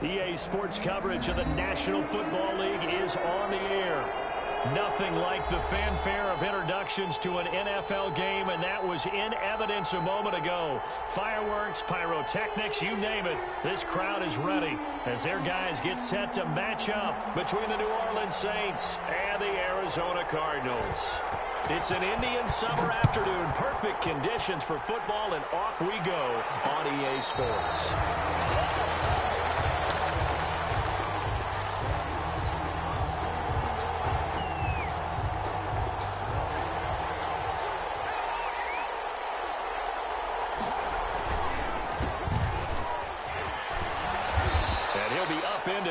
EA Sports coverage of the National Football League is on the air. Nothing like the fanfare of introductions to an NFL game, and that was in evidence a moment ago. Fireworks, pyrotechnics, you name it. This crowd is ready as their guys get set to match up between the New Orleans Saints and the Arizona Cardinals. It's an Indian summer afternoon. Perfect conditions for football, and off we go on EA Sports.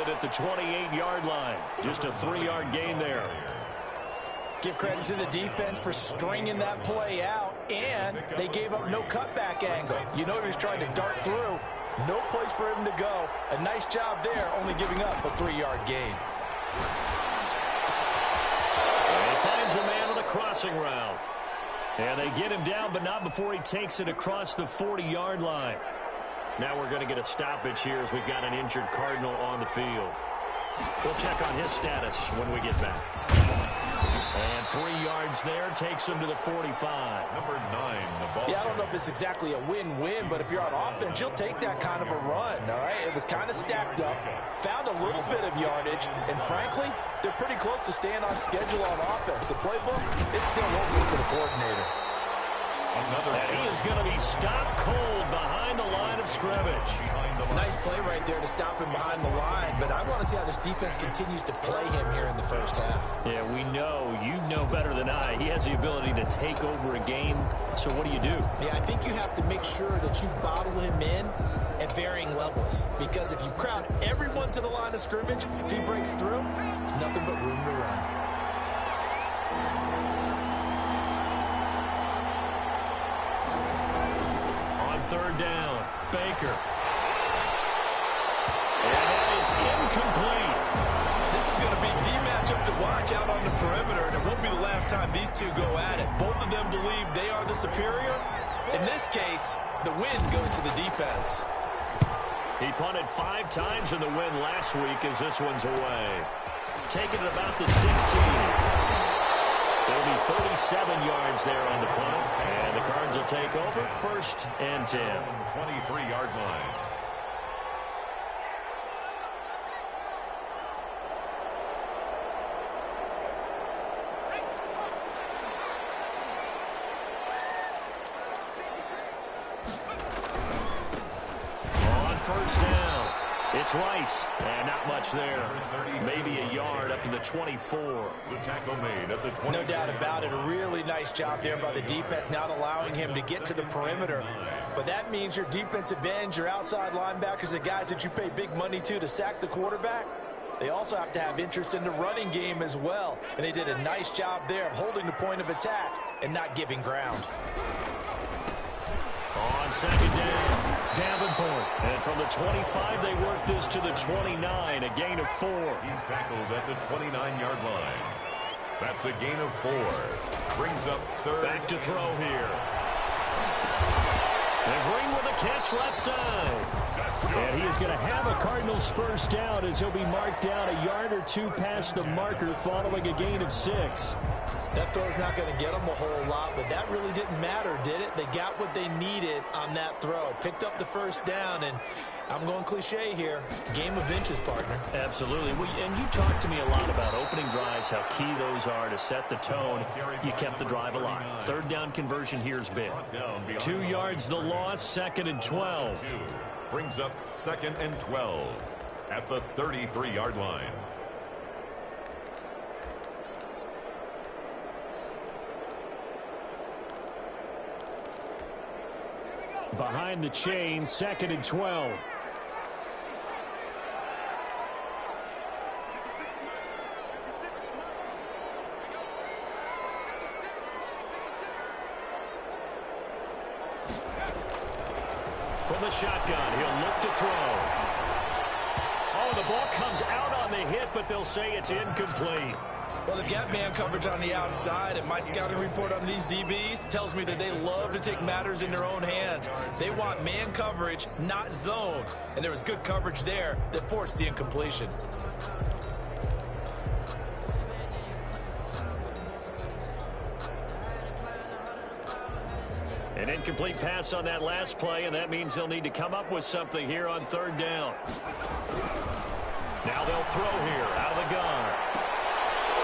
At the 28-yard line. Just a 3-yard gain there. Give credit to the defense for stringing that play out, and they gave up no cutback angle. You know he was trying to dart through. No place for him to go. A nice job there, only giving up a 3-yard gain. And he finds a man on the crossing route. And they get him down, but not before he takes it across the 40-yard line. Now we're going to get a stoppage here as we've got an injured Cardinal on the field. We'll check on his status when we get back. And 3 yards there takes him to the 45. Number 9, the ball. Yeah, I don't know if it's exactly a win-win, but if you're on offense, you'll take that kind of a run, all right? It was kind of stacked up, found a little bit of yardage, and frankly, they're pretty close to staying on schedule on offense. The playbook is still open for the coordinator. And he is going to be stopped cold behind the line of scrimmage. Nice play right there to stop him behind the line, but I want to see how this defense continues to play him here in the first half. Yeah, we know. You know better than I. He has the ability to take over a game, so what do you do? Yeah, I think you have to make sure that you bottle him in at varying levels, because if you crowd everyone to the line of scrimmage, if he breaks through, there's nothing but room to run. Third down, Baker. And that is incomplete. This is going to be the matchup to watch out on the perimeter, and it won't be the last time these two go at it. Both of them believe they are the superior. In this case, the win goes to the defense. He punted 5 times in the win last week as this one's away. Taking it about the 16. There'll be 37 yards there on the punt, and the Cards will take over 1st and 10. 23-yard line. On 1st down, it's Rice, and not much there. Maybe a yard up to the 24. The tackle made at the 20. No doubt about it. A really nice job there by the defense, not allowing him to get to the perimeter. But that means your defensive ends, your outside linebackers, the guys that you pay big money to sack the quarterback, they also have to have interest in the running game as well. And they did a nice job there of holding the point of attack and not giving ground. On 2nd down, Davenport. And from the 25, they work this to the 29, a gain of 4. He's tackled at the 29-yard line. That's a gain of 4. Brings up 3rd. Back to throw here. And Green with a catch left side. And he is going to have a Cardinals 1st down as he'll be marked down a yard or 2 past the marker following a gain of 6. That throw's not going to get them a whole lot, but that really didn't matter, did it? They got what they needed on that throw. Picked up the 1st down, and I'm going cliche here. Game of inches, partner. Absolutely. And you talked to me a lot about opening drives, how key those are to set the tone. You kept the drive alive. 3rd down conversion here is big. 2 yards the loss, 2nd and 12. Brings up 2nd and 12 at the 33-yard line. Behind the chain, 2nd and 12. From the shotgun, he'll look to throw. Oh, the ball comes out on the hit, but they'll say it's incomplete. Well, they've got man coverage on the outside, and my scouting report on these DBs tells me that they love to take matters in their own hands. They want man coverage, not zone. And there was good coverage there that forced the incompletion. An incomplete pass on that last play, and that means they'll need to come up with something here on third down. Now they'll throw here out of the gun.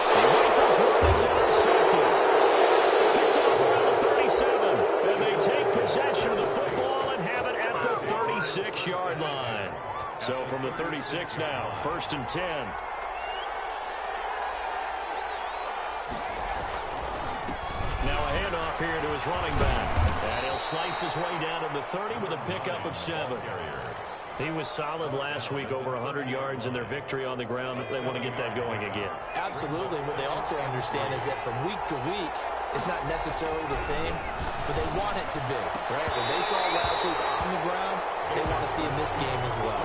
He rifles one that's intercepted. Picked off around the 37. And they take possession of the football and have it at the 36-yard line. So from the 36 now, 1st and 10. Now a handoff here to his running back. And he'll slice his way down to the 30 with a pickup of 7. He was solid last week, over 100 yards in their victory on the ground. They want to get that going again. Absolutely. What they also understand is that from week to week, it's not necessarily the same, but they want it to be, right? What they saw last week on the ground, they want to see in this game as well.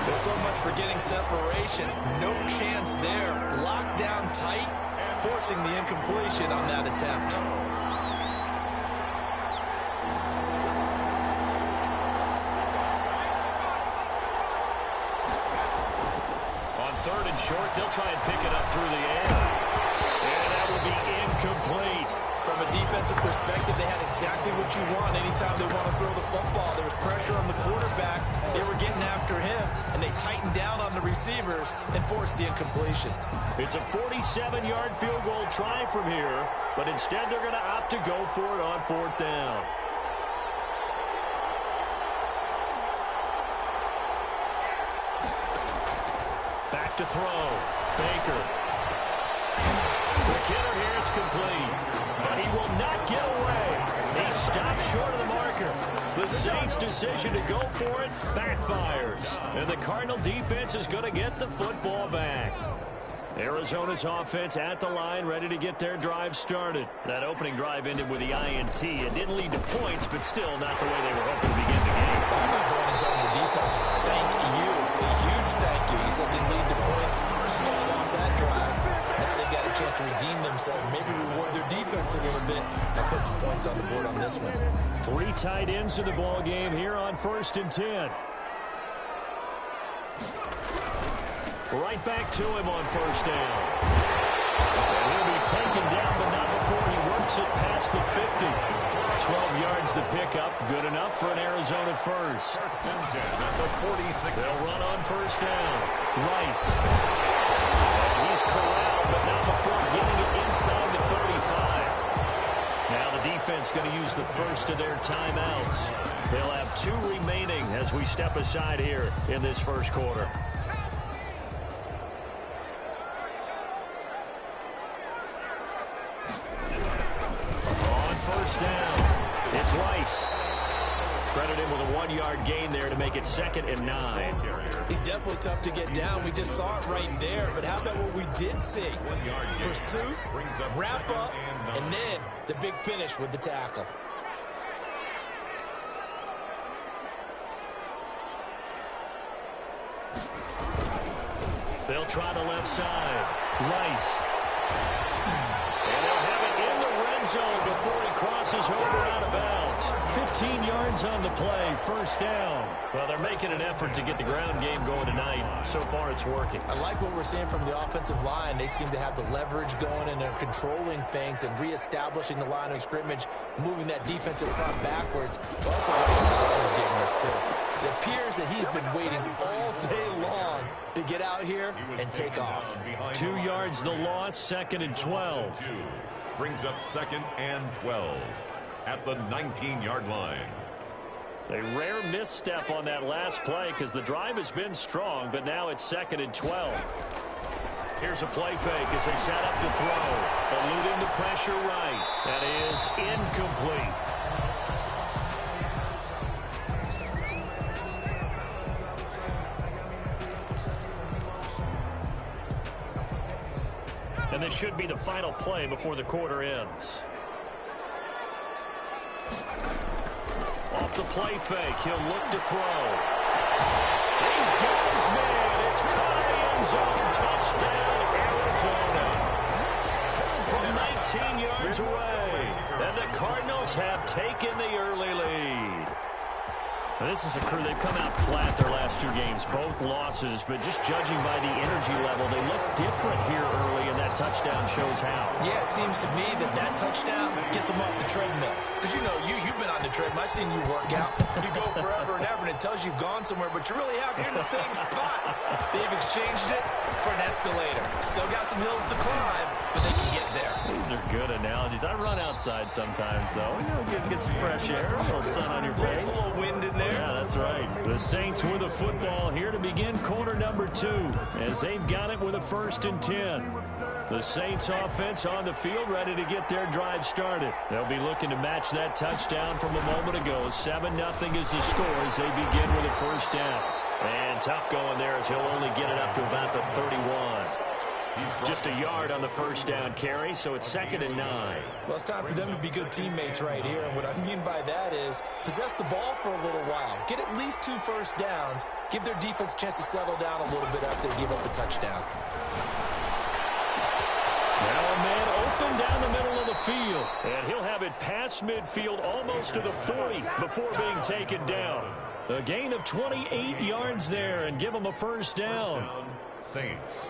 There's so much for getting separation. No chance there. Locked down tight, forcing the incompletion on that attempt. Third and short, they'll try and pick it up through the air. And that will be incomplete. From a defensive perspective, they had exactly what you want anytime they want to throw the football. There was pressure on the quarterback. They were getting after him, and they tightened down on the receivers and forced the incompletion. It's a 47-yard field goal try from here, but instead they're going to opt to go for it on 4th down. Back to throw. Baker. The killer here is complete. But he will not get away. He stopped short of the marker. The Saints' decision to go for it backfires. And the Cardinal defense is going to get the football back. Arizona's offense at the line, ready to get their drive started. That opening drive ended with the INT. It didn't lead to points, but still not the way they were hoping to begin the game. I'm not going and telling your defense, thank you. A huge thank you. You said didn't lead to points. Stalled off that drive. Now they've got a chance to redeem themselves, maybe reward their defense a little bit, and put some points on the board on this one. 3 tight ends in the ball game here on 1st and 10. Right back to him on 1st down. And he'll be taken down, but not before he works it past the 50. 12 yards to pick up. Good enough for an Arizona first. 1st and 10 at the 46. They'll run on 1st down. Rice. And he's corralled, but not before getting it inside the 35. Now the defense going to use the first of their timeouts. They'll have 2 remaining as we step aside here in this first quarter. Down. It's Rice. Credit him with a 1-yard gain there to make it 2nd and 9. He's definitely tough to get down. We just saw it right there. But how about what we did see? Pursuit, wrap up, and then the big finish with the tackle. They'll try the left side. Rice. And they'll have it in the red zone before he crosses over out of bounds. 15 yards on the play, 1st down. Well, they're making an effort to get the ground game going tonight. So far, it's working. I like what we're seeing from the offensive line. They seem to have the leverage going, and they're controlling things and reestablishing the line of scrimmage, moving that defensive front backwards. But also, what the giving us, too. It appears that he's been waiting all day long to get out here and take off. 2 yards the loss, 2nd and 12. Brings up 2nd and 12 at the 19-yard line. A rare misstep on that last play because the drive has been strong, but now it's 2nd and 12. Here's a play fake as they set up to throw. Eluding the pressure right. That is incomplete. And this should be the final play before the quarter ends. Off the play fake, he'll look to throw. He's got his man. It's caught in the end zone. Touchdown, Arizona. from 19 yards away. And the Cardinals have taken the early lead. Now, this is a crew. They've come out flat their last two games, both losses, but just judging by the energy level, they look different here early, and that touchdown shows how. Yeah, it seems to me that touchdown gets them off the treadmill. Because, you've been on the treadmill. I've seen you work out. You go forever and ever, and it tells you you've gone somewhere, but you really have. You're in the same spot. They've exchanged it for an escalator. Still got some hills to climb, but they can get there. These are good analogies. I run outside sometimes, though. Get some fresh air, a little sun on your face. A little wind in there. Yeah, that's right. The Saints with the football here to begin quarter number 2, as they've got it with a 1st and 10. The Saints offense on the field, ready to get their drive started. They'll be looking to match that touchdown from a moment ago. 7-0 is the score as they begin with a 1st down. And tough going there as he'll only get it up to about the 31. Just a yard on the 1st down carry, so it's 2nd and 9. Well, it's time for them to be good teammates right here. And what I mean by that is possess the ball for a little while. Get at least 2 first downs. Give their defense a chance to settle down a little bit after they give up a touchdown. Now a man open down the middle of the field. And he'll have it past midfield almost to the 40 before being taken down. A gain of 28 yards there and give them a 1st down. Saints.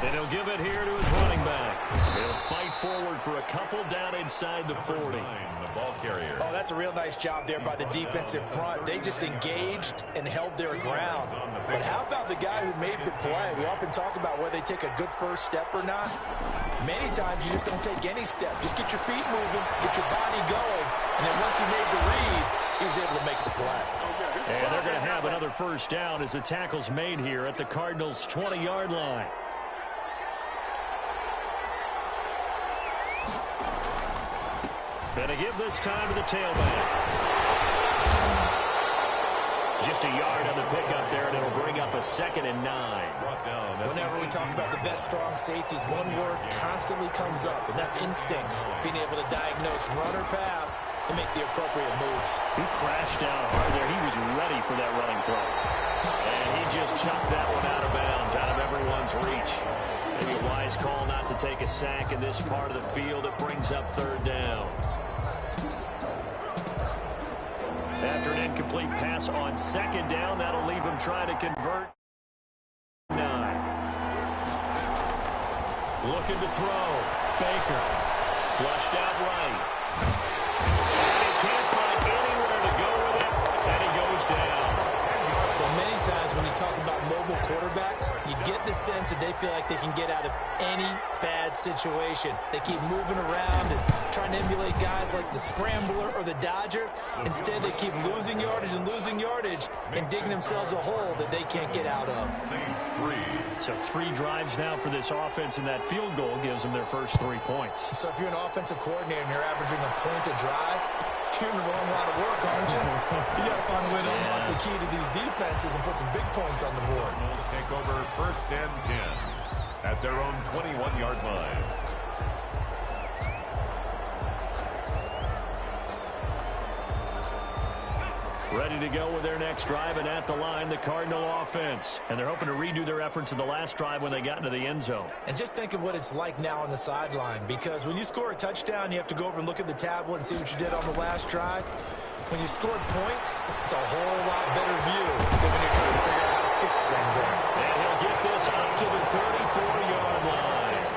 And he'll give it here to his running back. He'll fight forward for a couple down inside the 40. The ball carrier. Oh, that's a real nice job there by the defensive front. They just engaged and held their ground. But how about the guy who made the play? We often talk about whether they take a good first step or not. Many times you just don't take any step. Just get your feet moving, get your body going, and then once he made the read, he was able to make the play. And they're going to have another 1st down as the tackle's made here at the Cardinals' 20-yard line. Gonna give this time to the tailback. Just a yard on the pickup there, and it'll bring up a 2nd and 9. Whenever we talk about the best strong safeties, one word constantly comes up, and that's instincts. Being able to diagnose run or pass and make the appropriate moves. He crashed down hard there. He was ready for that running play. And he just chucked that one out of bounds, out of everyone's reach. Maybe a wise call not to take a sack in this part of the field. It brings up 3rd down. After an incomplete pass on 2nd down, that'll leave him trying to convert. 9. Looking to throw. Baker. Flushed out right. And he can't find anywhere to go with it, and he goes down. Well, many times when you talk about mobile quarterbacks, you get the sense that they feel like they can get out of any bad situation. They keep moving around and trying to emulate guys like the Scrambler or the Dodger. Instead, they keep losing yardage and digging themselves a hole that they can't get out of. So 3 drives now for this offense, and that field goal gives them their first 3 points. So if you're an offensive coordinator and you're averaging a point a drive, you're in the wrong line of work, aren't you? You got to find a way to unlock the key to these defenses and put some big points on the board. Take over 1st and 10 at their own 21-yard line. Ready to go with their next drive, and at the line, the Cardinal offense. And they're hoping to redo their efforts in the last drive when they got into the end zone. And just think of what it's like now on the sideline, because when you score a touchdown, you have to go over and look at the tablet and see what you did on the last drive. When you scored points, it's a whole lot better view than when you're trying to figure out how to fix things there. And he'll get this up to the 34-yard line.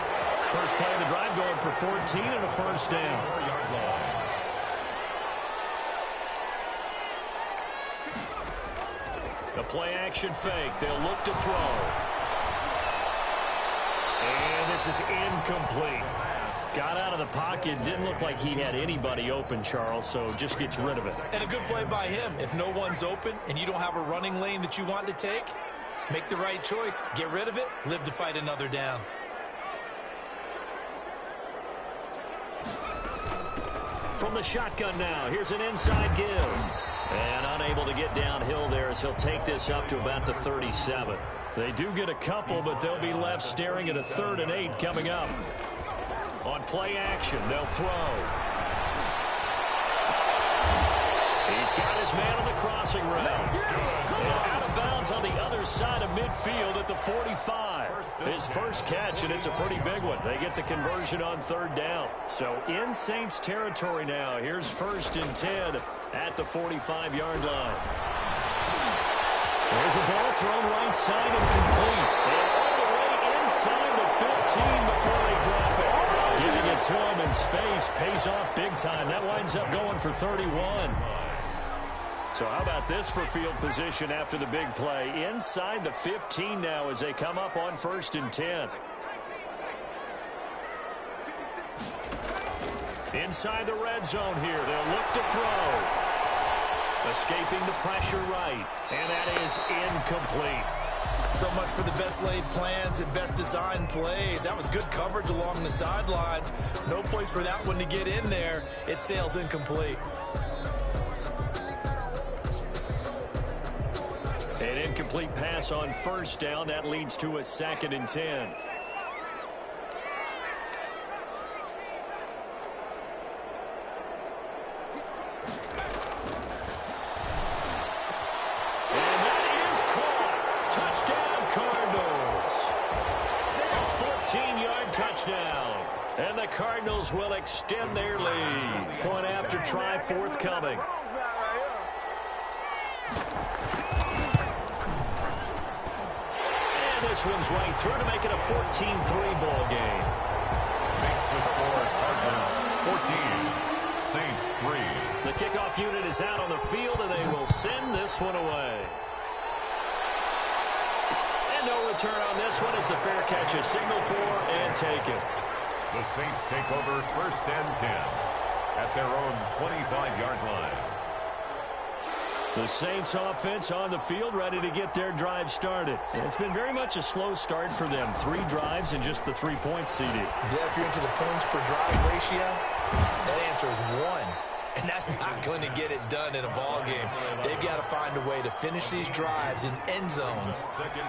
First play of the drive going for 14 and a 1st down. The play-action fake. They'll look to throw. And this is incomplete. Got out of the pocket. Didn't look like he had anybody open, Charles, so just gets rid of it. And a good play by him. If no one's open and you don't have a running lane that you want to take, make the right choice. Get rid of it. Live to fight another down. From the shotgun now, here's an inside give. And unable to get downhill there as he'll take this up to about the 37. They do get a couple, but they'll be left staring at a 3rd and 8 coming up. On play action, they'll throw. He's got his man on the crossing route. And out of of bounds on the other side of midfield at the 45. His first catch, and it's a pretty big one. They get the conversion on third down. So in Saints territory now. Here's 1st and 10 at the 45-yard line. There's a ball thrown right side and complete. And all the way inside the 15 before they drop it. Giving it to him in space pays off big time. That winds up going for 31. So how about this for field position after the big play? Inside the 15 now as they come up on 1st and 10. Inside the red zone here. They'll look to throw. Escaping the pressure right. And that is incomplete. So much for the best laid plans and best designed plays. That was good coverage along the sidelines. No place for that one to get in there. It sails incomplete. An incomplete pass on 1st down. That leads to a 2nd and 10. And the Cardinals will extend their lead. Point after try forthcoming. And this one's right through to make it a 14-3 ball game. Makes the score Cardinals 14, Saints 3. The kickoff unit is out on the field, and they will send this one away. And no return on this one as the fair catch is signaled for and taken. The Saints take over 1st and 10 at their own 25-yard line. The Saints offense on the field ready to get their drive started. It's been very much a slow start for them. 3 drives and just the 3 points, CD. Yeah, if you're into the points per drive ratio, that answer is 1. And that's not going to get it done in a ball game. They've got to find a way to finish these drives in end zones,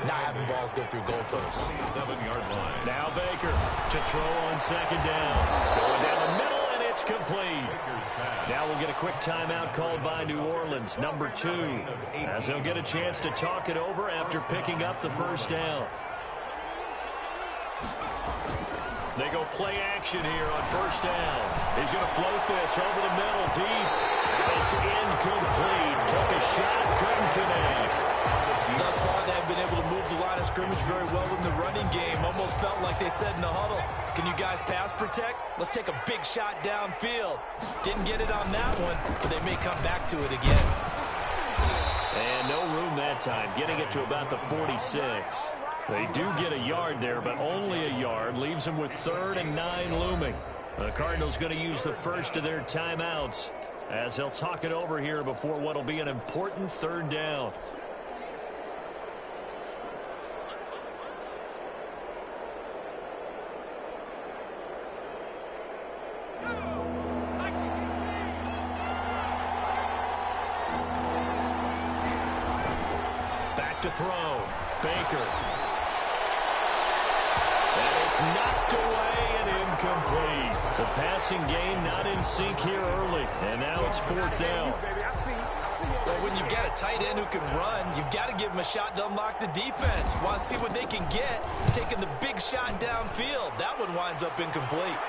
not having balls go through goalposts. 7-yard line. Now Baker to throw on 2nd down. Going down the middle, and it's complete. Now we'll get a quick timeout called by New Orleans, number 2, as they'll get a chance to talk it over after picking up the 1st down. They go play action here on 1st down. He's going to float this over the middle, deep. And it's incomplete. Took a shot, couldn't connect. Thus far, they've been able to move the line of scrimmage very well in the running game. Almost felt like they said in the huddle, can you guys pass protect? Let's take a big shot downfield. Didn't get it on that one, but they may come back to it again. And no room that time, getting it to about the 46. They do get a yard there, but only a yard. Leaves them with 3rd and 9 looming. The Cardinals going to use the first of their timeouts as they'll talk it over here before what will be an important 3rd down. Back to throw. Baker. And it's knocked away and incomplete. The passing game not in sync here early. And now it's 4th down. Well, when you've got a tight end who can run, you've got to give him a shot to unlock the defense. Want to see what they can get, taking the big shot downfield. That one winds up incomplete.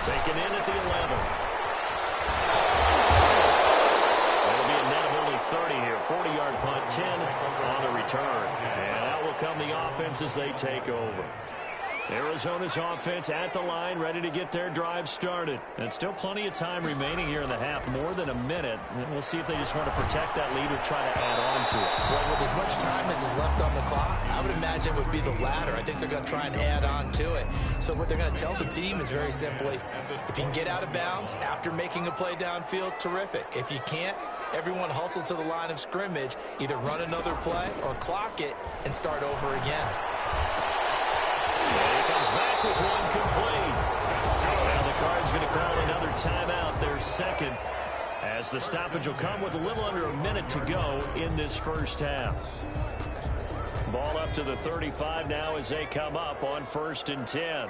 Taken in at the 11. That'll be a net of only 30 here. 40-yard punt, 10 on the return. And out will come the offense as they take over. Arizona's offense at the line, ready to get their drive started. And still plenty of time remaining here in the half, more than a minute. And we'll see if they just want to protect that lead or try to add on to it. Well, with as much time as is left on the clock, I would imagine it would be the latter. I think they're going to try and add on to it. So what they're going to tell the team is very simply, if you can get out of bounds after making a play downfield, terrific. If you can't, everyone hustle to the line of scrimmage, either run another play or clock it and start over again. And he comes back with one complete. Now the Cards going to call another timeout, their second, as the stoppage will come with a little under a minute to go in this first half. Ball up to the 35 now as they come up on 1st and 10.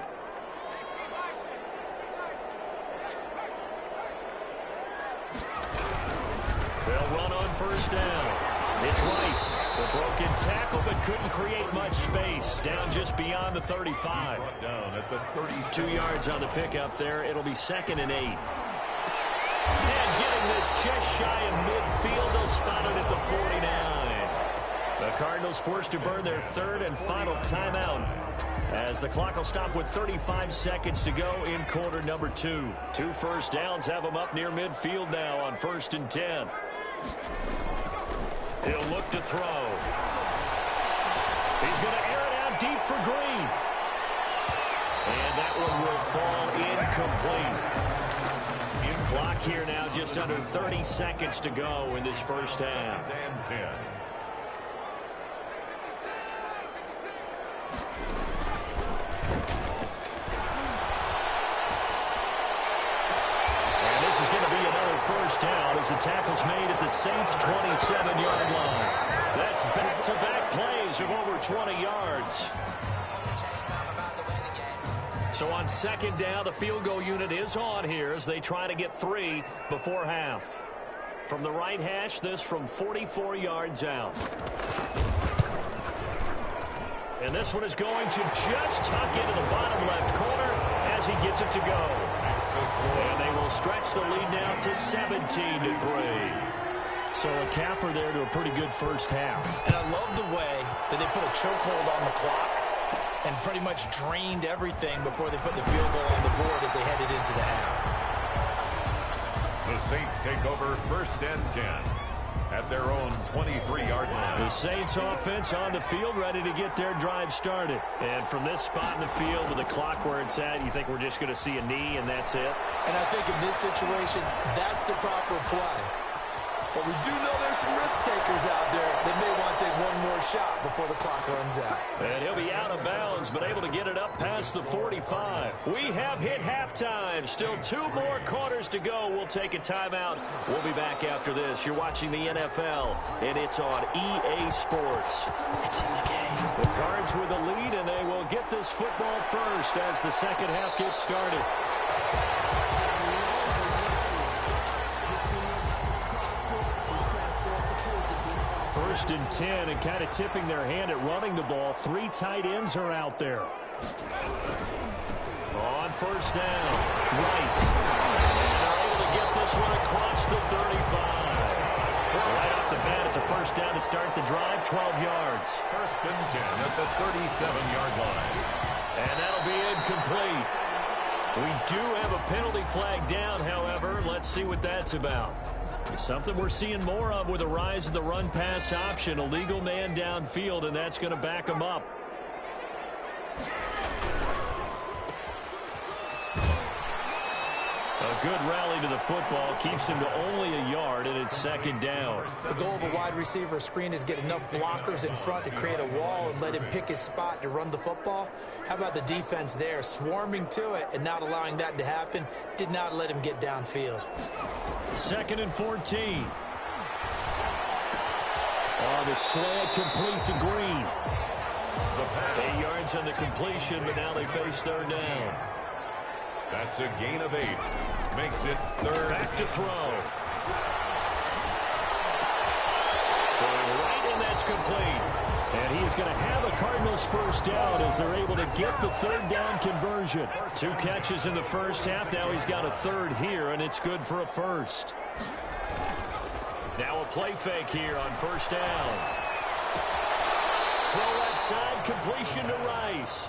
They'll run on 1st down. It's Rice. The broken tackle, but couldn't create much space. Down just beyond the 35. Down at the 32. 2 yards on the pickup there. It'll be 2nd and 8. And getting this just shy of midfield. They'll spot it at the 49. The Cardinals forced to burn their 3rd and final timeout, as the clock will stop with 35 seconds to go in quarter number 2. 2 first downs have them up near midfield now on 1st and 10. He'll look to throw. He's going to air it out deep for Green. And that one will fall incomplete. Clock here now, just under 30 seconds to go in this first half. And 10. First down as the tackle's made at the Saints' 27-yard line. That's back-to-back plays of over 20 yards. So on 2nd down, the field goal unit is on here as they try to get 3 before half. From the right hash, this from 44 yards out. And this one is going to just tuck into the bottom left corner as he gets it to go. And they will stretch the lead now to 17-3. So a capper there to a pretty good first half. And I love the way that they put a chokehold on the clock and pretty much drained everything before they put the field goal on the board as they headed into the half. The Saints take over 1st and 10 at their own 23-yard line. The Saints offense on the field, ready to get their drive started. And from this spot in the field with the clock where it's at, you think we're just going to see a knee and that's it? And I think in this situation, that's the proper play. But we do know there's some risk takers out there that may want to take one more shot before the clock runs out. And he'll be out of bounds, but able to get it up past the 45. We have hit halftime. Still 2 more quarters to go. We'll take a timeout. We'll be back after this. You're watching the NFL, and it's on EA Sports. It's in the game. The Cards with the lead, and they will get this football first as the second half gets started. 1st and 10, and kind of tipping their hand at running the ball. 3 tight ends are out there. On 1st down, Rice. And they're able to get this one across the 35. Right off the bat, it's a 1st down to start the drive, 12 yards. 1st and 10 at the 37-yard line. And that'll be incomplete. We do have a penalty flag down, however. Let's see what that's about. Something we're seeing more of with the rise of the run-pass option. A legal man downfield, and that's going to back him up. A good rally to the football keeps him to only a yard, and it's 2nd down. The goal of a wide receiver screen is get enough blockers in front to create a wall and let him pick his spot to run the football. How about the defense there, swarming to it and not allowing that to happen? Did not let him get downfield. 2nd and 14. Oh, the slant complete to Green. 8 yards on the completion, but now they face 3rd down. That's a gain of 8. Makes it 3rd. Back to throw. So right, and that's complete. And he is going to have a Cardinals 1st down as they're able to get the 3rd down conversion. 2 catches in the first half. Now he's got a 3rd here, and it's good for a 1st. Now a play fake here on 1st down. Throw left side, completion to Rice.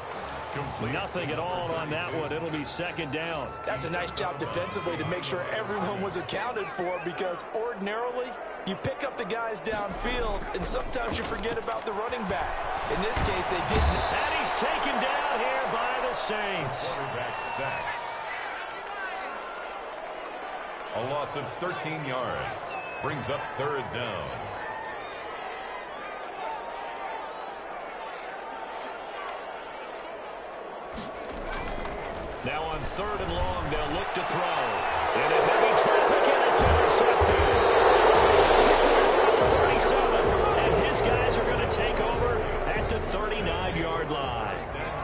Complete. Nothing at all on that one. It'll be 2nd down. That's a nice job defensively to make sure everyone was accounted for, because ordinarily you pick up the guys downfield and sometimes you forget about the running back. In this case, they didn't. And he's taken down here by the Saints. Quarterback sacked. A loss of 13 yards. Brings up 3rd down. Now on 3rd and long, they'll look to throw. Into heavy traffic, and it's intercepted. Picked off around the 37, and his guys are going to take over at the 39-yard line.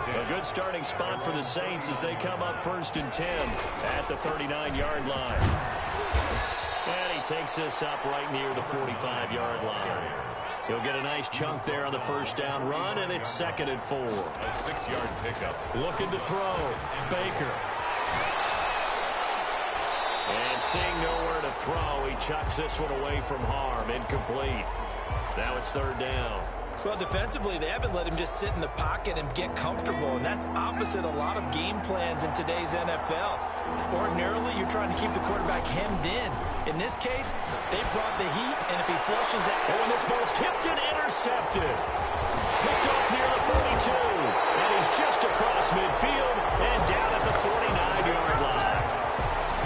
A good starting spot for the Saints as they come up 1st and 10 at the 39-yard line. And he takes this up right near the 45-yard line. He'll get a nice chunk there on the first down run, and it's 2nd and 4. A 6-yard pickup. Looking to throw. Baker. And seeing nowhere to throw, he chucks this one away from harm. Incomplete. Now it's 3rd down. Well, defensively, they haven't let him just sit in the pocket and get comfortable, and that's opposite a lot of game plans in today's NFL. Ordinarily, you're trying to keep the quarterback hemmed in. In this case, they brought the heat, and if he flushes it... Oh, and this ball's tipped and intercepted. Picked off near the 42, and he's just across midfield and down at the 49-yard line.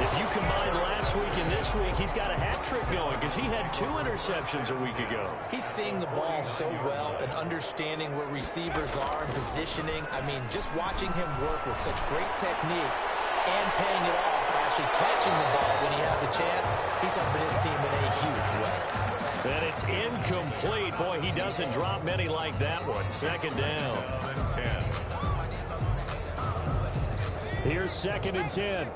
If you combine last week and this week, he's got a hat trick going because he had 2 interceptions a week ago. He's seeing the ball so well and understanding where receivers are and positioning. I mean, just watching him work with such great technique and paying it off by actually catching the ball when he has a chance, he's helping his team in a huge way. And it's incomplete. Boy, he doesn't drop many like that one. 2nd down. 10. Here's 2nd and 10.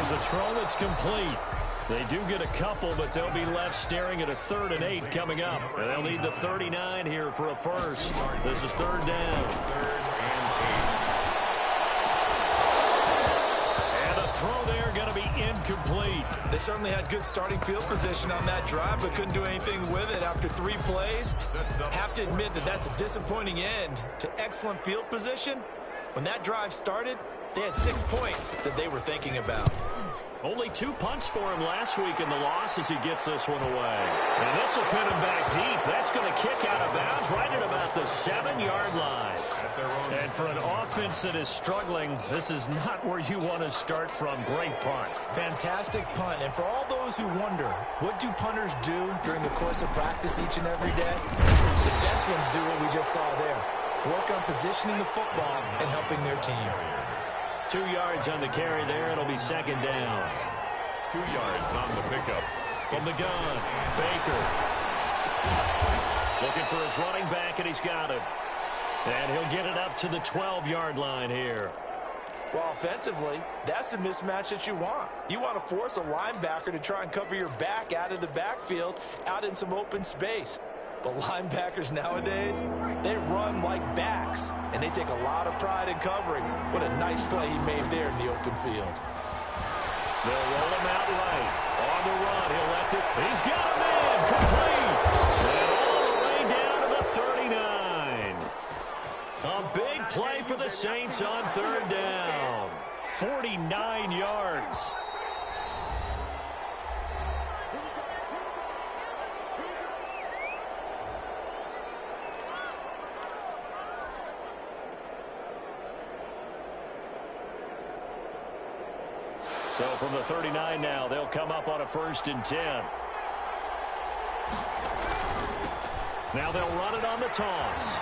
The throw that's complete. They do get a couple, but they'll be left staring at a 3rd and 8 coming up. And they'll need the 39 here for a first. This is 3rd down. 3rd and 8. And the throw there going to be incomplete. They certainly had good starting field position on that drive, but couldn't do anything with it after 3 plays. Have to admit that that's a disappointing end to excellent field position. When that drive started, they had 6 points that they were thinking about. Only 2 punts for him last week in the loss as he gets this one away. And this will pin him back deep. That's going to kick out of bounds right at about the 7-yard line. And for an offense that is struggling, this is not where you want to start from. Great punt. Fantastic punt. And for all those who wonder, what do punters do during the course of practice each and every day? The best ones do what we just saw there. Work on positioning the football and helping their team. 2 yards on the carry there. It'll be 2nd down. 2 yards on the pickup. From the gun, Baker. Looking for his running back, and he's got it. And he'll get it up to the 12-yard line here. Well, offensively, that's the mismatch that you want. You want to force a linebacker to try and cover your back out of the backfield, out in some open space. But linebackers nowadays, they run like backs, and they take a lot of pride in covering. What a nice play he made there in the open field. They'll roll him out right. On the run, he'll let it. He's got a man, complete. And all the way down to the 39. A big play for the Saints on 3rd down. 49 yards. So from the 39 now, they'll come up on a 1st and 10. Now they'll run it on the toss.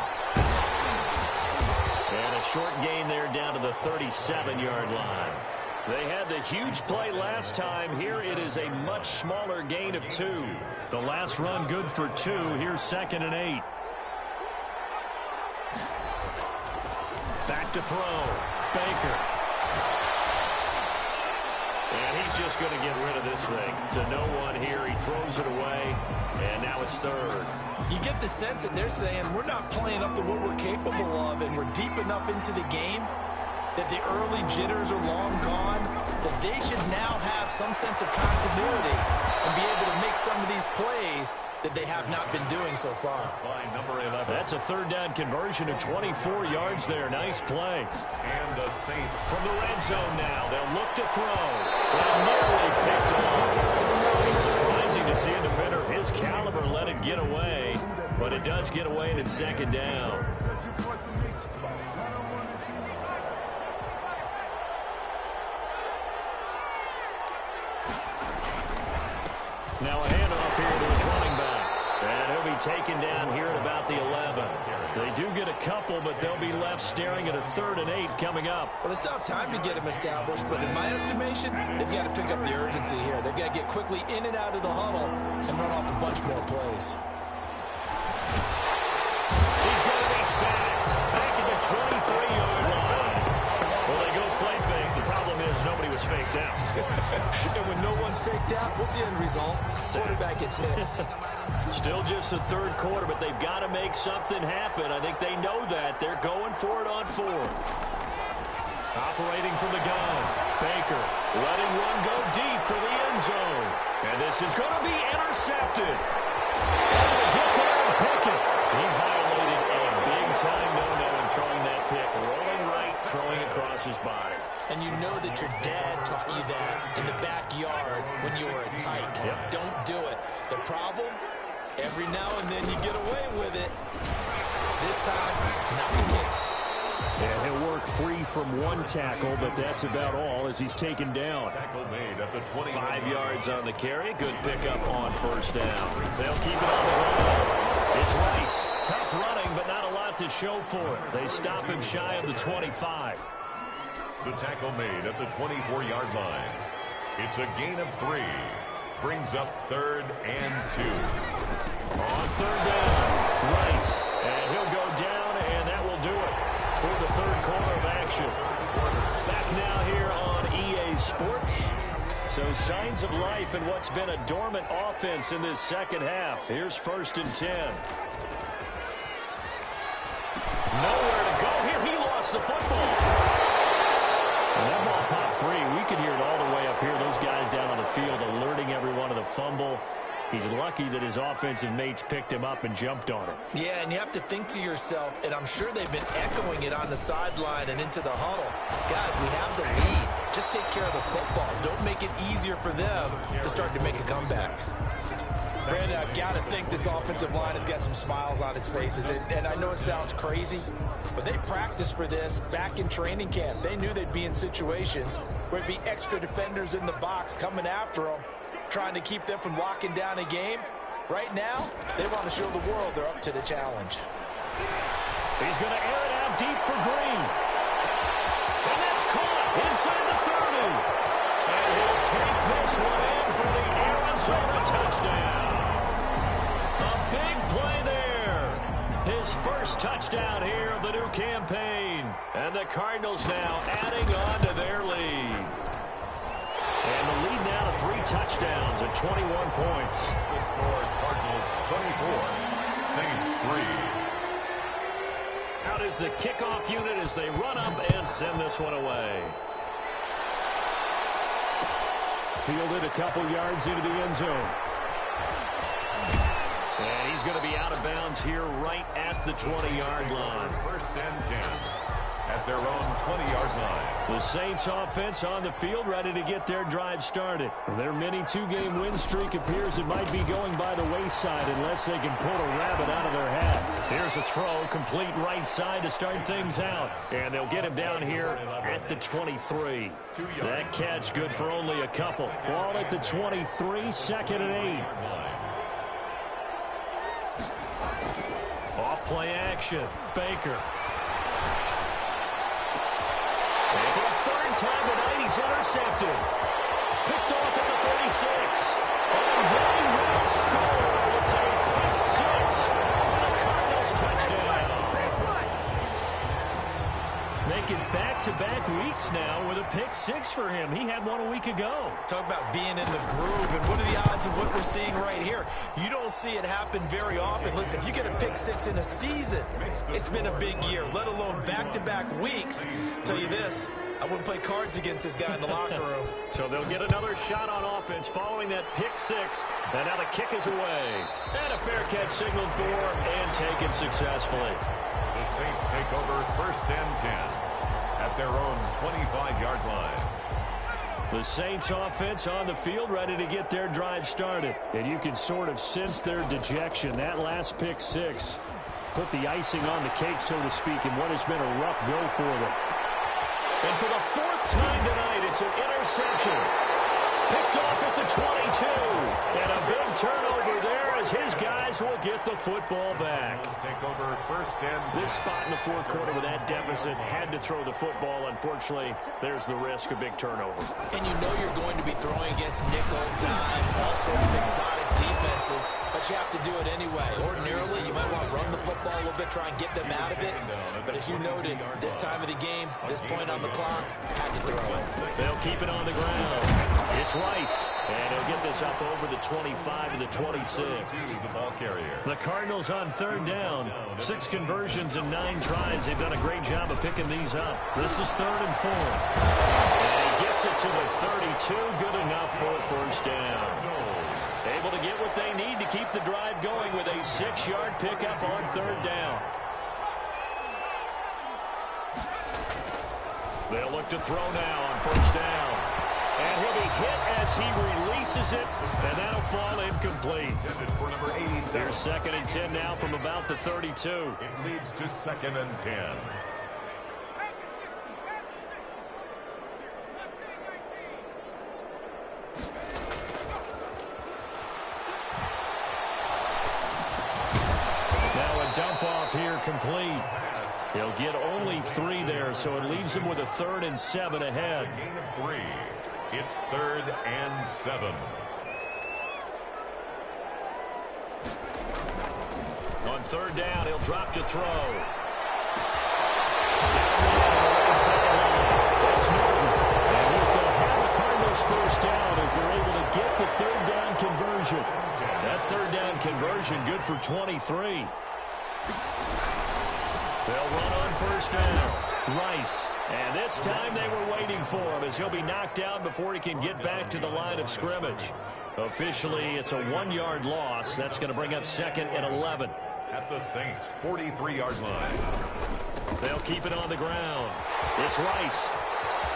And a short gain there down to the 37-yard line. They had the huge play last time. Here it is a much smaller gain of 2. The last run good for 2. Here's 2nd and 8. Back to throw. Baker. And he's just going to get rid of this thing. To no one here. He throws it away. And now it's 3rd. You get the sense that they're saying we're not playing up to what we're capable of, and we're deep enough into the game that the early jitters are long gone, that they should now have some sense of continuity and be able to make some of these plays that they have not been doing so far. By number 11. That's a 3rd down conversion of 24 yards there. Nice play. And the Saints. From the red zone now, they'll look to throw. And nearly picked off. It's surprising to see a defender of his caliber let it get away, but it does get away and it's 2nd down. Now a handoff here to his running back. And he'll be taken down here at about the 11. They do get a couple, but they'll be left staring at a 3rd and 8 coming up. Well, they still have time to get him established, but in my estimation, they've got to pick up the urgency here. They've got to get quickly in and out of the huddle and run off a bunch more plays. faked out. What's the end result? Quarterback gets hit. Still just the third quarter, but they've got to make something happen. I think they know that. They're going for it on fourth. Operating from the gun. Baker letting one go deep for the end zone. And this is going to be intercepted. Able to get there and pick it. He violated a big-time no-no in throwing that pick. Rolling right, throwing across his body. And you know that your dad taught you that in the backyard when you were a tyke. Yep. Don't do it. The problem, every now and then you get away with it. This time, not the case. And he'll work free from one tackle, but that's about all as he's taken down. Tackle made at the 20. 5 yards on the carry. Good pickup on first down. They'll keep it on the ground. It's Rice. Tough running, but not a lot to show for it. They stop him shy of the 25. The tackle made at the 24-yard line. It's a gain of 3. Brings up 3rd and 2. On third down, Rice. And he'll go down, and that will do it for the third quarter of action. Back now here on EA Sports. So signs of life in what's been a dormant offense in this second half. Here's 1st and 10. Nowhere to go here. He lost the football. And that ball popped free. We could hear it all the way up here. Those guys down on the field alerting everyone of the fumble. He's lucky that his offensive mates picked him up and jumped on it. Yeah, and you have to think to yourself, and I'm sure they've been echoing it on the sideline and into the huddle. Guys, we have the lead. Just take care of the football. Don't make it easier for them to start to make a comeback. Brandon, I've got to think this offensive line has got some smiles on its faces. And I know it sounds crazy, but they practiced for this back in training camp. They knew they'd be in situations where it'd be extra defenders in the box coming after them, trying to keep them from locking down a game. Right now, they want to show the world they're up to the challenge. He's going to air it out deep for Green. And that's caught inside the 30. And he'll take this one in for the Arizona touchdown. A big play there. His first touchdown here of the new campaign. And the Cardinals now adding on to their lead. And the lead now to 3 touchdowns at 21 points. The score, Cardinals 24, Saints 3. Out is the kickoff unit as they run up and send this one away. Fielded a couple yards into the end zone. And he's going to be out of bounds here right at the 20-yard line. 1st and 10 at their own 20-yard line. The Saints offense on the field ready to get their drive started. Their mini 2-game win streak appears it might be going by the wayside unless they can pull a rabbit out of their hat. Here's a throw, complete right side to start things out. And they'll get him down here at the 23. That catch good for only a couple. Ball at the 23, 2nd and 8. Off play action, Baker. And for the 3rd time tonight, he's intercepted. Picked off at the 36. And they will score. It's a pick 6 for the Cardinals touchdown. Making back-to-back weeks now with a pick 6 for him. He had one a week ago. Talk about being in the groove, and what are the odds of what we're seeing right here? You don't see it happen very often. Listen, if you get a pick 6 in a season, it's been a big year, let alone back-to-back weeks. Tell you this, I wouldn't play cards against this guy in the locker room. So they'll get another shot on offense following that pick 6. And now the kick is away. And a fair catch signaled for and taken successfully. The Saints take over 1st and 10 at their own 25-yard line. The Saints offense on the field ready to get their drive started. And you can sort of sense their dejection. That last pick 6 put the icing on the cake, so to speak, in what has been a rough go for them. And for the 4th time tonight, it's an interception. Picked off at the 22. And a big turnover there as his guys will get the football back. Take over 1st and 10. This spot in the 4th quarter with that deficit had to throw the football. Unfortunately, there's the risk of big turnover. And you know you're going to be throwing against nickel, dime, all sorts of exotic defenses, but you have to do it anyway. Ordinarily, you might want to run the football a little bit, try and get them out of it. But as you noted, this time of the game, this point on the clock, had to throw it. They'll keep it on the ground. It's Rice, and he'll get this up over the 25 to the 26. The ball carrier. The Cardinals on third down. 6 conversions in 9 tries. They've done a great job of picking these up. This is 3rd and 4. And he gets it to the 32. Good enough for a first down. Able to get what they need to keep the drive going with a 6-yard pickup on 3rd down. They'll look to throw now on first down. And he'll be hit as he releases it, and that'll fall incomplete. For number 87. Here's 2nd and 10 now from about the 32. It leads to 2nd and 10. Now a dump off here complete. He'll get only 3 there, so it leaves him with a 3rd and 7 ahead. Gain of 3. It's 3rd and 7. On 3rd down, he'll drop to throw. That's Norton. And he's going to have the Cardinals first down as they're able to get the 3rd down conversion. That 3rd down conversion good for 23. They'll run on first down. Rice. And this time they were waiting for him as he'll be knocked down before he can get back to the line of scrimmage. Officially, it's a 1-yard loss. That's going to bring up 2nd and 11. At the Saints' 43-yard line. They'll keep it on the ground. It's Rice.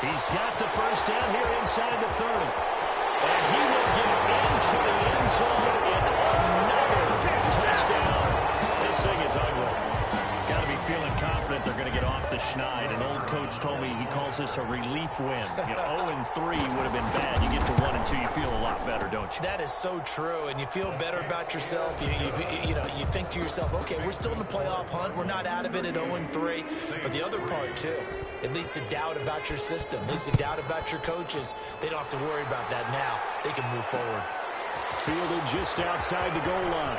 He's got the first down here inside the 30. And he will get into the end zone. It's another touchdown. This thing is ugly. Got to be feeling confident they're going to get off the schneid. An old coach told me he calls this a relief win. 0-3 would have been bad. You get to 1-2, you feel a lot better, don't you? That is so true, and you feel better about yourself. You think to yourself, okay, we're still in the playoff hunt. We're not out of it at 0-3. But the other part, too, it leads to doubt about your system. It leads to doubt about your coaches. They don't have to worry about that now. They can move forward. Fielded just outside the goal line.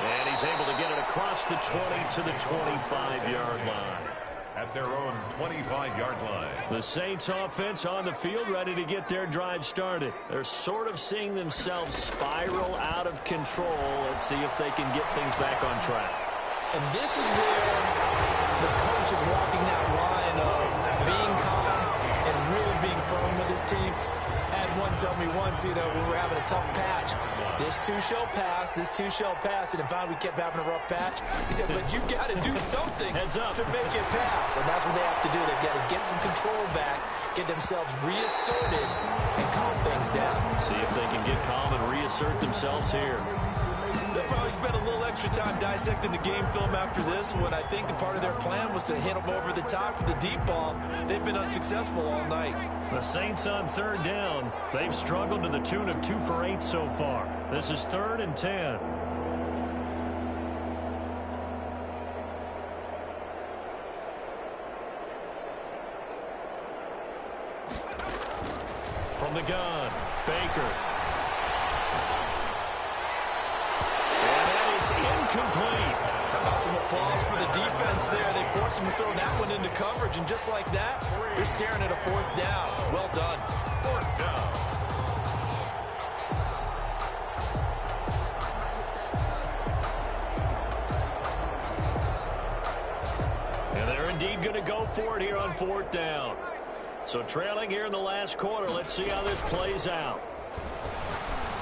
And he's able to get it across the 20 to the 25-yard line. At their own 25-yard line. The Saints offense on the field ready to get their drive started. They're sort of seeing themselves spiral out of control. Let's see if they can get things back on track. And this is where the coach is walking that line of being calm and really being firm with his team. I had one tell me once, we were having a tough patch. This too shall pass, this too shall pass. And finally we kept having a rough patch. He said, but you got to do something to make it pass. And that's what they have to do. They've got to get some control back, get themselves reasserted, and calm things down. See if they can get calm and reassert themselves here. They'll probably spend a little extra time dissecting the game film after this one. I think the part of their plan was to hit them over the top with the deep ball. They've been unsuccessful all night. The Saints on 3rd down. They've struggled to the tune of 2 for 8 so far. This is 3rd and 10. From the gun, Baker. Incomplete. How about some applause for the defense there? They forced him to throw that one into coverage, and just like that, they're staring at a 4th down. Well done. 4th down. And they're indeed going to go for it here on 4th down. So trailing here in the last quarter, let's see how this plays out.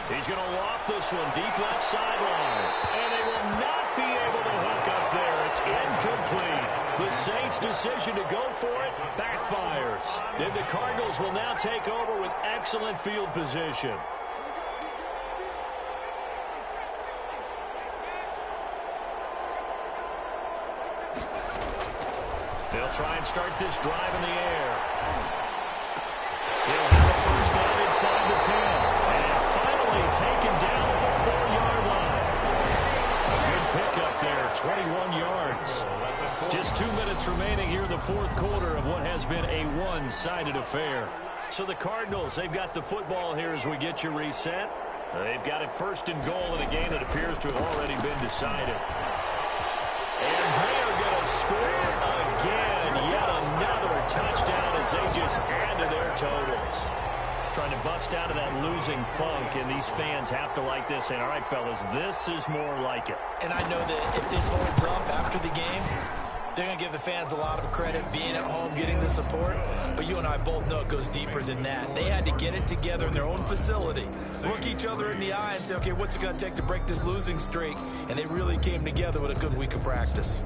He's going to loft this one deep left sideline. And they will not be able to hook up there. It's incomplete. The Saints' decision to go for it backfires. And the Cardinals will now take over with excellent field position. They'll try and start this drive in the air. He'll have a first down inside the 10. And finally taken down at the 4-yard line. A good pickup there, 21 yards. Just 2 minutes remaining here in the 4th quarter of what has been a one-sided affair. So the Cardinals, they've got the football here as we get you reset. They've got it first and goal in a game that appears to have already been decided. And they are going to score again. Yet another touchdown as they just add to their totals. Trying to bust out of that losing funk, and these fans have to like this. And all right, fellas, this is more like it. And I know that if this holds up after the game, they're going to give the fans a lot of credit being at home, getting the support. But you and I both know it goes deeper than that. They had to get it together in their own facility, look each other in the eye and say, okay, what's it going to take to break this losing streak? And they really came together with a good week of practice.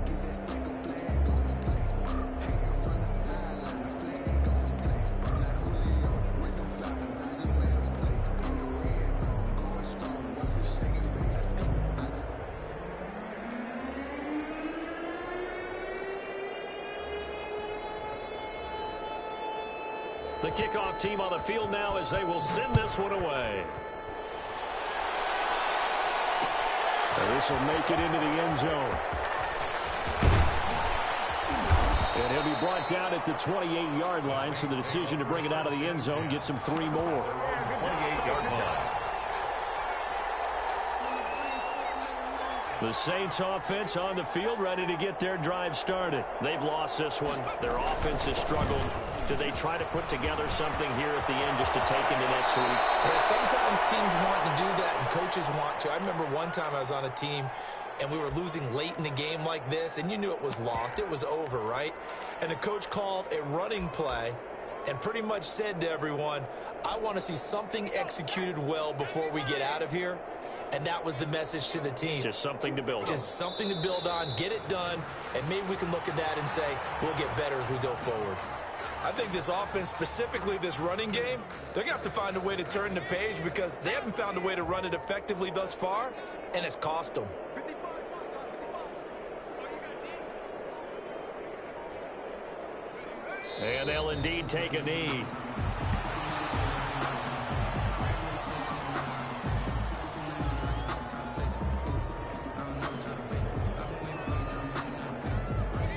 The kickoff team on the field now as they will send this one away. And this will make it into the end zone. And he'll be brought down at the 28-yard line, so the decision to bring it out of the end zone gets him 3 more. 28-yard line. The Saints offense on the field ready to get their drive started. They've lost this one. Their offense has struggled. Do they try to put together something here at the end just to take into next week? Yeah, sometimes teams want to do that and coaches want to. I remember one time I was on a team and we were losing late in the game like this, and you knew it was lost. It was over, right? And the coach called a running play and pretty much said to everyone, I want to see something executed well before we get out of here. And that was the message to the team. Just something to build on. Just something to build on, get it done, and maybe we can look at that and say, we'll get better as we go forward. I think this offense, specifically this running game, they're going to have to find a way to turn the page because they haven't found a way to run it effectively thus far, and it's cost them. And they'll indeed take a knee.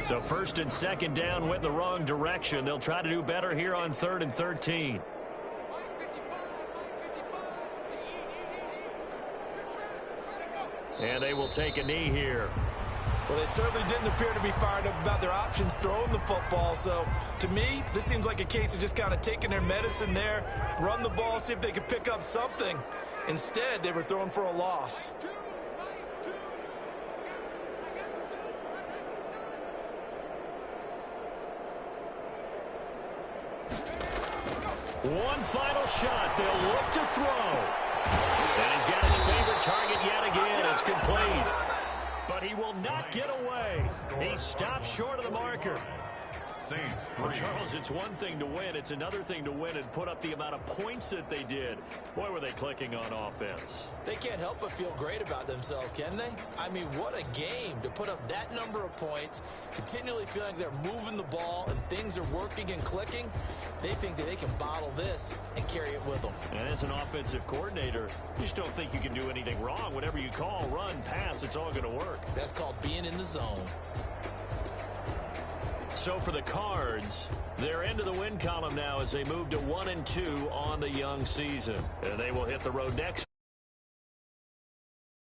So first and second down went in the wrong direction. They'll try to do better here on 3rd and 13. And they will take a knee here. Well, they certainly didn't appear to be fired up about their options throwing the football. So, to me, this seems like a case of just kind of taking their medicine there, run the ball, see if they could pick up something. Instead, they were throwing for a loss. One final shot. They'll look to throw. And he's got his favorite target yet again. It's complete. But he will not get away. He stopped short of the marker. Saints 3. Well, Charles, it's one thing to win. It's another thing to win and put up the amount of points that they did. Boy, were they clicking on offense. They can't help but feel great about themselves, can they? I mean, what a game to put up that number of points, continually feeling like they're moving the ball and things are working and clicking. They think that they can bottle this and carry it with them. And as an offensive coordinator, you just don't think you can do anything wrong. Whatever you call, run, pass, it's all going to work. That's called being in the zone. So for the Cards, they're into the win column now as they move to 1-2 on the young season. And they will hit the road next